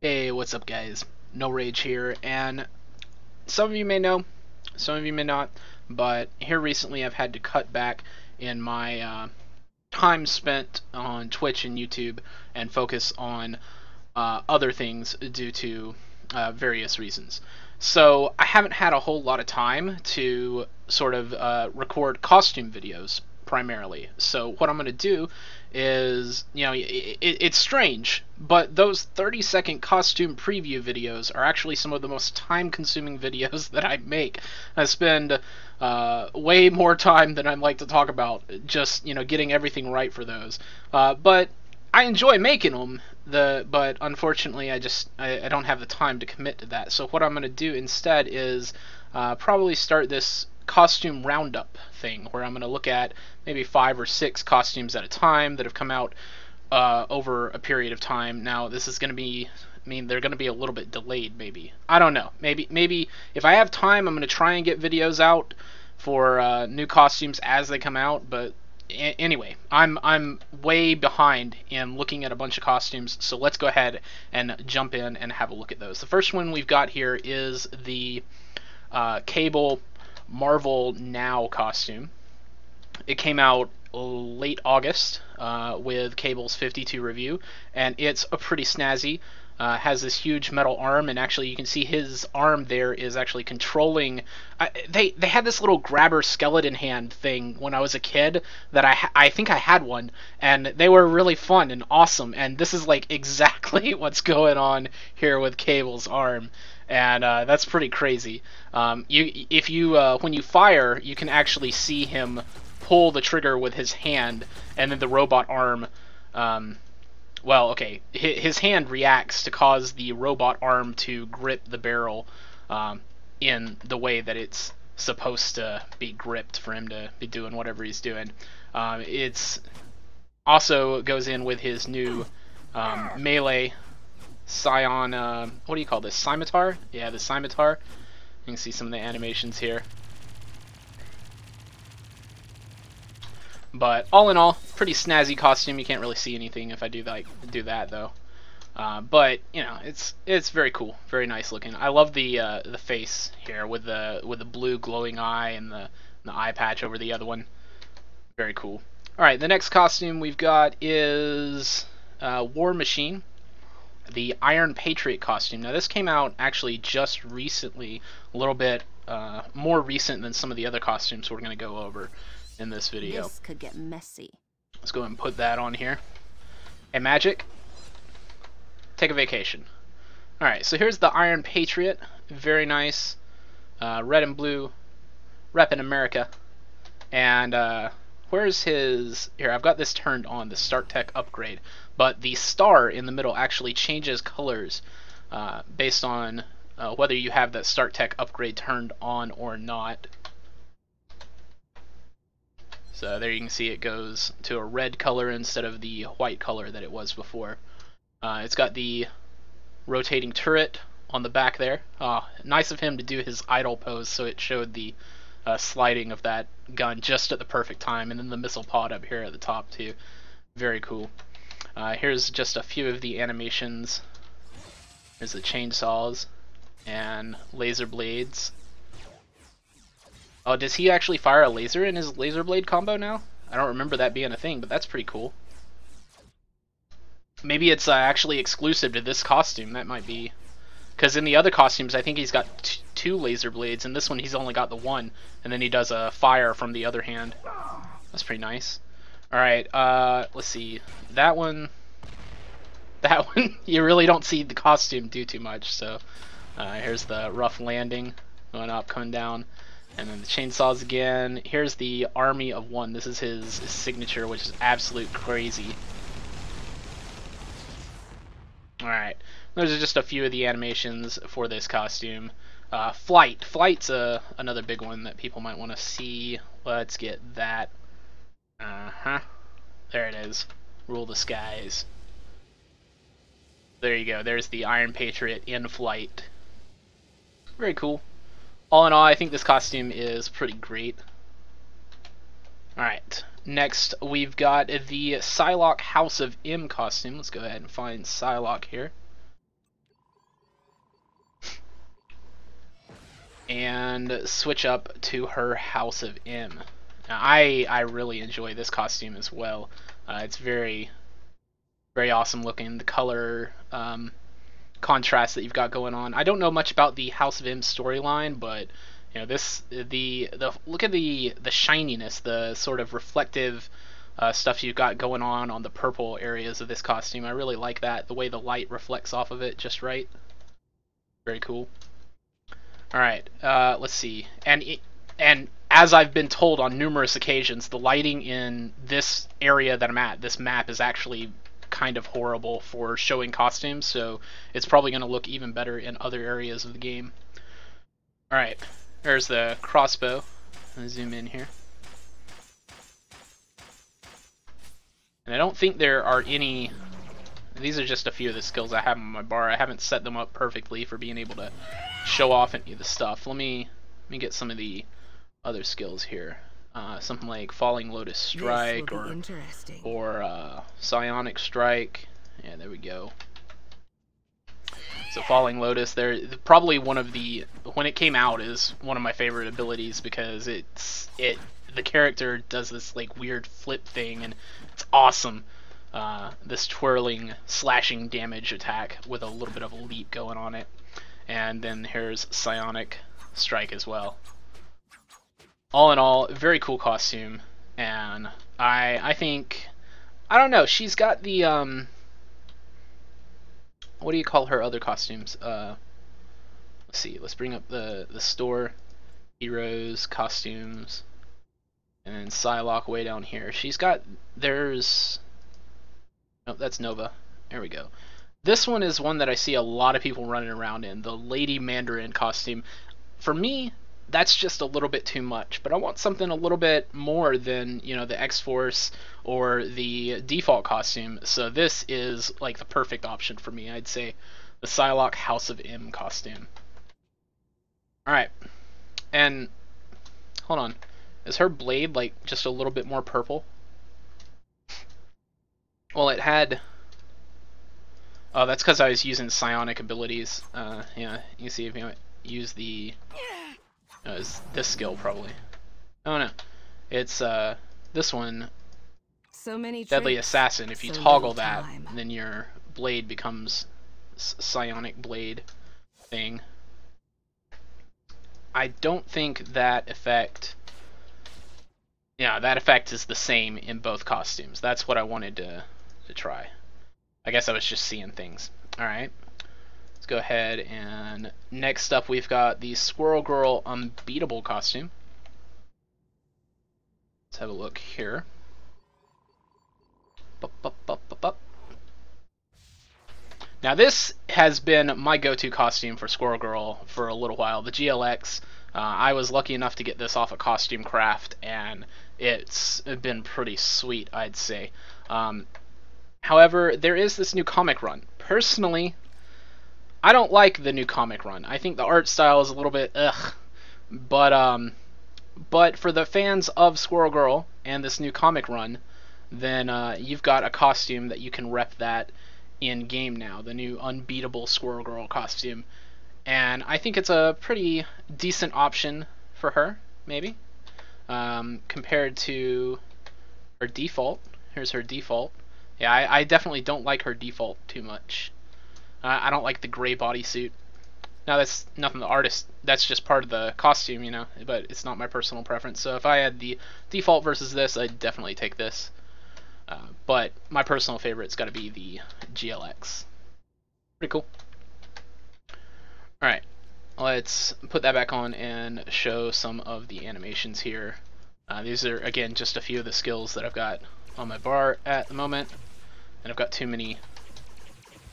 Hey, what's up, guys? NullRage here, and some of you may know, some of you may not, but here recently I've had to cut back in my time spent on Twitch and YouTube and focus on other things due to various reasons. So I haven't had a whole lot of time to sort of record costume videos primarily. So what I'm going to do is, it's strange, but those 30-second costume preview videos are actually some of the most time-consuming videos that I make. I spend way more time than I'd like to talk about just, getting everything right for those. But I enjoy making them, but unfortunately I don't have the time to commit to that. So what I'm going to do instead is probably start this costume roundup thing where I'm going to look at maybe 5 or 6 costumes at a time that have come out over a period of time. Now this is going to be, they're going to be a little bit delayed maybe. I don't know. Maybe if I have time I'm going to try and get videos out for new costumes as they come out, but anyway, I'm way behind in looking at a bunch of costumes, so let's go ahead and jump in and have a look at those. The first one we've got here is the Cable Marvel Now costume. It came out late August with Cable's 52 review, and it's a pretty snazzy. Has this huge metal arm, and actually you can see his arm there is actually controlling. They had this little grabber skeleton hand thing when I was a kid that I think I had one, and they were really fun and awesome. And this is like exactly what's going on here with Cable's arm, and that's pretty crazy. When you fire, you can actually see him pull the trigger with his hand, and then the robot arm. Well, okay, his hand reacts to cause the robot arm to grip the barrel in the way that it's supposed to be gripped for him to be doing whatever he's doing. It's also goes in with his new melee Scion, what do you call this, scimitar? Yeah, the scimitar. You can see some of the animations here. But all in all, pretty snazzy costume. You can't really see anything if I do that though. But it's very cool, very nice looking. I love the face here with the blue glowing eye and the eye patch over the other one. Very cool. All right, the next costume we've got is War Machine, the Iron Patriot costume. Now this came out actually just recently, a little bit more recent than some of the other costumes we're going to go over in this video. This could get messy. Let's go ahead and put that on here. Hey, Magic, take a vacation. Alright, so here's the Iron Patriot. Very nice. Red and blue. Reppin' America. And where's his... Here, I've got this turned on, the Start Tech upgrade. But the star in the middle actually changes colors based on whether you have that Start Tech upgrade turned on or not. So there you can see it goes to a red color instead of the white color that it was before. It's got the rotating turret on the back there. Nice of him to do his idle pose so it showed the sliding of that gun just at the perfect time. And then the missile pod up here at the top too. Very cool. Here's just a few of the animations. There's the chainsaws and laser blades. Oh, does he actually fire a laser in his laser blade combo now? I don't remember that being a thing, but that's pretty cool. Maybe it's actually exclusive to this costume. That might be. Because in the other costumes, I think he's got 2 laser blades, and this one he's only got the 1, and then he does a fire from the other hand. That's pretty nice. Alright, let's see. That one, you really don't see the costume do too much, so here's the rough landing, going up, coming down. And then the chainsaws again. Here's the Army of One. This is his signature, which is absolute crazy. Alright, those are just a few of the animations for this costume. Flight. Flight's another big one that people might want to see. Let's get that. There it is. Rule the skies. There you go. There's the Iron Patriot in flight. Very cool. All in all, I think this costume is pretty great. Alright, next we've got the Psylocke House of M costume. Let's go ahead and find Psylocke here. and switch up to her House of M. Now, I really enjoy this costume as well. It's very awesome looking. The color contrast that you've got going on. I don't know much about the House of M storyline, but you know the look at the shininess, the sort of reflective stuff you've got going on the purple areas of this costume. I really like that, the way the light reflects off of it just right. Very cool. All right, let's see. And as I've been told on numerous occasions, the lighting in this area that I'm at, this map, is actually kind of horrible for showing costumes, so it's probably going to look even better in other areas of the game. All right, there's the crossbow. Let me zoom in here. And I don't think there are any... These are just a few of the skills I have on my bar. I haven't set them up perfectly for being able to show off any of the stuff. Let me get some of the other skills here. Something like Falling Lotus Strike or Psionic Strike. Yeah, there we go. So Falling Lotus, they're probably one of the, when it came out, is one of my favorite abilities because the character does this like weird flip thing and it's awesome. This twirling, slashing damage attack with a little bit of a leap going on it. And then here's Psionic Strike as well. All in all, very cool costume, and I think, I don't know, she's got the, what do you call her other costumes? Let's see, let's bring up the store, heroes, costumes, and then Psylocke way down here. She's got, there's, oh, that's Nova, there we go. This one is one that I see a lot of people running around in, the Lady Mandarin costume. For me, that's just a little bit too much, but I want something a little bit more than, you know, the X-Force or the default costume, so this is like the perfect option for me. I'd say the Psylocke House of M costume. Alright, and hold on, is her blade like just a little bit more purple? Well, it had... Oh, that's because I was using psionic abilities. Yeah, you see if you use the... it's this skill, probably. Oh, no. It's, this one, so many Deadly tricks, Assassin. If you so toggle that, then your blade becomes psionic blade thing. I don't think that effect... Yeah, that effect is the same in both costumes. That's what I wanted to try. I guess I was just seeing things. Alright. Let's go ahead and next up we've got the Squirrel Girl Unbeatable costume. Let's have a look here. Now this has been my go-to costume for Squirrel Girl for a little while. The GLX, I was lucky enough to get this off of Costume Craft, and it's been pretty sweet, I'd say. However, there is this new comic run. Personally, I don't like the new comic run. I think the art style is a little bit ugh. But for the fans of Squirrel Girl and this new comic run, then you've got a costume that you can rep that in game now. The new Unbeatable Squirrel Girl costume, and I think it's a pretty decent option for her, maybe, compared to her default. Here's her default. Yeah, I definitely don't like her default too much. I don't like the gray bodysuit. Now that's nothing the artist, that's just part of the costume, you know, but it's not my personal preference. So if I had the default versus this, I'd definitely take this. But my personal favorite's got to be the GLX. Pretty cool. Alright, let's put that back on and show some of the animations here. These are, again, just a few of the skills that I've got on my bar at the moment. And I've got too many.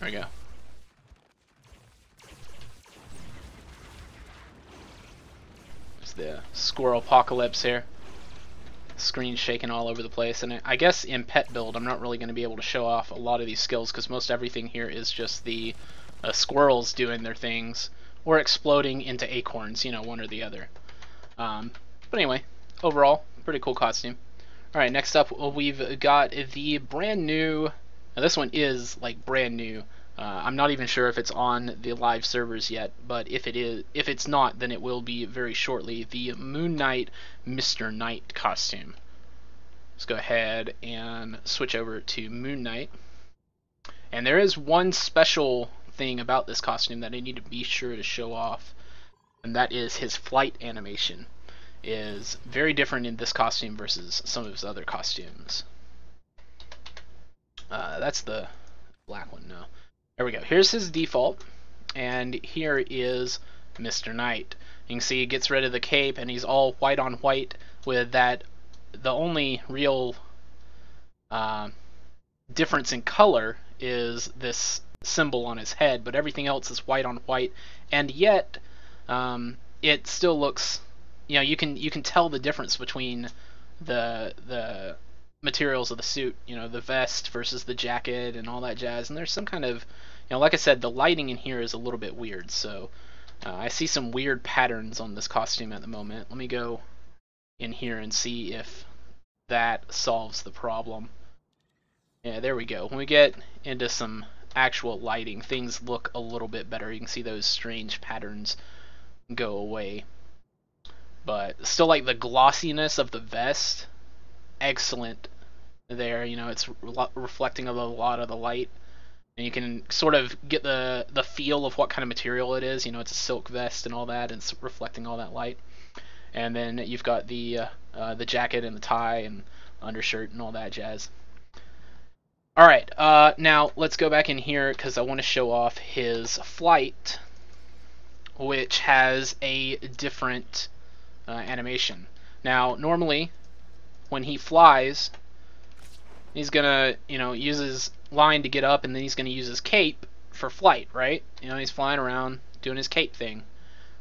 There we go. There's the squirrel apocalypse here. Screen shaking all over the place. And I guess in pet build, I'm not really going to be able to show off a lot of these skills because most everything here is just the squirrels doing their things or exploding into acorns, you know, one or the other. But anyway, overall, pretty cool costume. Alright, next up we've got the brand new, now this one is like brand new, I'm not even sure if it's on the live servers yet, but if it's not, then it will be very shortly. The Moon Knight Mr. Knight costume. Let's go ahead and switch over to Moon Knight. And there is one special thing about this costume that I need to be sure to show off, and that is his flight animation is very different in this costume versus some of his other costumes. That's the black one, no. There we go. Here's his default, and here is Mr. Knight. You can see he gets rid of the cape, and he's all white on white with that. The only real difference in color is this symbol on his head, but everything else is white on white, and yet it still looks, you can tell the difference between the materials of the suit, the vest versus the jacket and all that jazz. And there's some kind of, like I said, the lighting in here is a little bit weird, so I see some weird patterns on this costume at the moment. Let me go in here and see if that solves the problem. Yeah, there we go. When we get into some actual lighting, things look a little bit better. You can see those strange patterns go away. But still, like, the glossiness of the vest, excellent there. It's reflecting a lot of the light, and you can sort of get the feel of what kind of material it is. It's a silk vest and all that, and it's reflecting all that light. And then you've got the jacket and the tie and undershirt and all that jazz. Alright, now let's go back in here because I want to show off his flight, which has a different animation. Now, normally, when he flies, he's gonna, use his line to get up, and then he's gonna use his cape for flight, right? He's flying around doing his cape thing.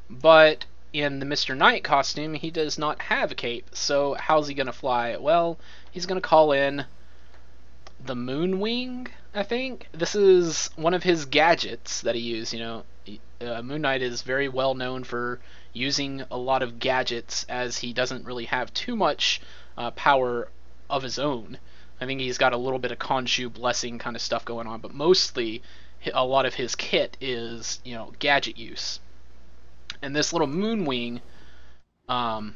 But in the Mr. Knight costume, he does not have a cape, so how's he gonna fly? Well, he's gonna call in the moon wing, I think. This is one of his gadgets that he used. Moon Knight is very well known for using a lot of gadgets, as he doesn't really have too much power of his own. I think he's got a little bit of Khonshu blessing kind of stuff going on, but mostly a lot of his kit is, gadget use. And this little moon wing, again,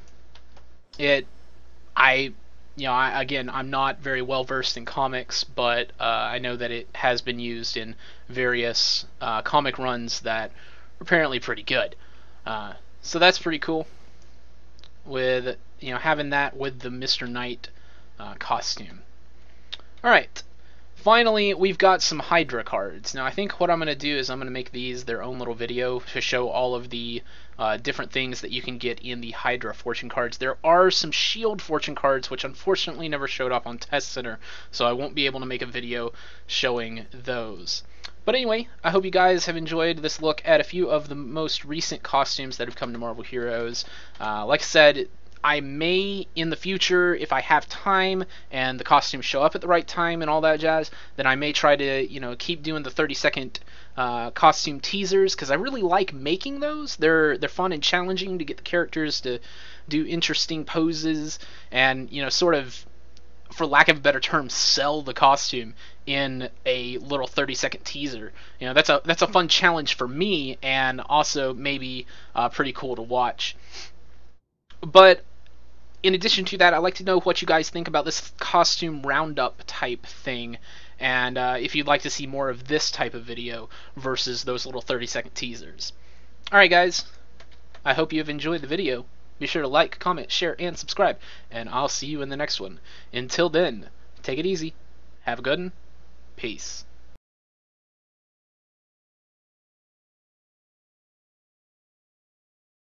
I'm not very well versed in comics, but I know that it has been used in various comic runs that are apparently pretty good. So that's pretty cool, with having that with the Mr. Knight costume. Alright, finally we've got some Hydra cards. Now I think what I'm going to do is I'm going to make these their own little video to show all of the different things that you can get in the Hydra fortune cards. There are some Shield fortune cards which unfortunately never showed up on Test Center, so I won't be able to make a video showing those. But anyway, I hope you guys have enjoyed this look at a few of the most recent costumes that have come to Marvel Heroes. Like I said, I may, in the future, if I have time and the costumes show up at the right time and all that jazz, then I may try to, keep doing the 30-second costume teasers, because I really like making those. They're fun and challenging to get the characters to do interesting poses and, sort of, for lack of a better term, sell the costume in a little 30-second teaser. That's a fun challenge for me, and also maybe pretty cool to watch. But in addition to that, I'd like to know what you guys think about this costume roundup type thing, and if you'd like to see more of this type of video versus those little 30-second teasers. Alright guys, I hope you have enjoyed the video. Be sure to like, comment, share, and subscribe, and I'll see you in the next one. Until then, take it easy, have a good one, peace.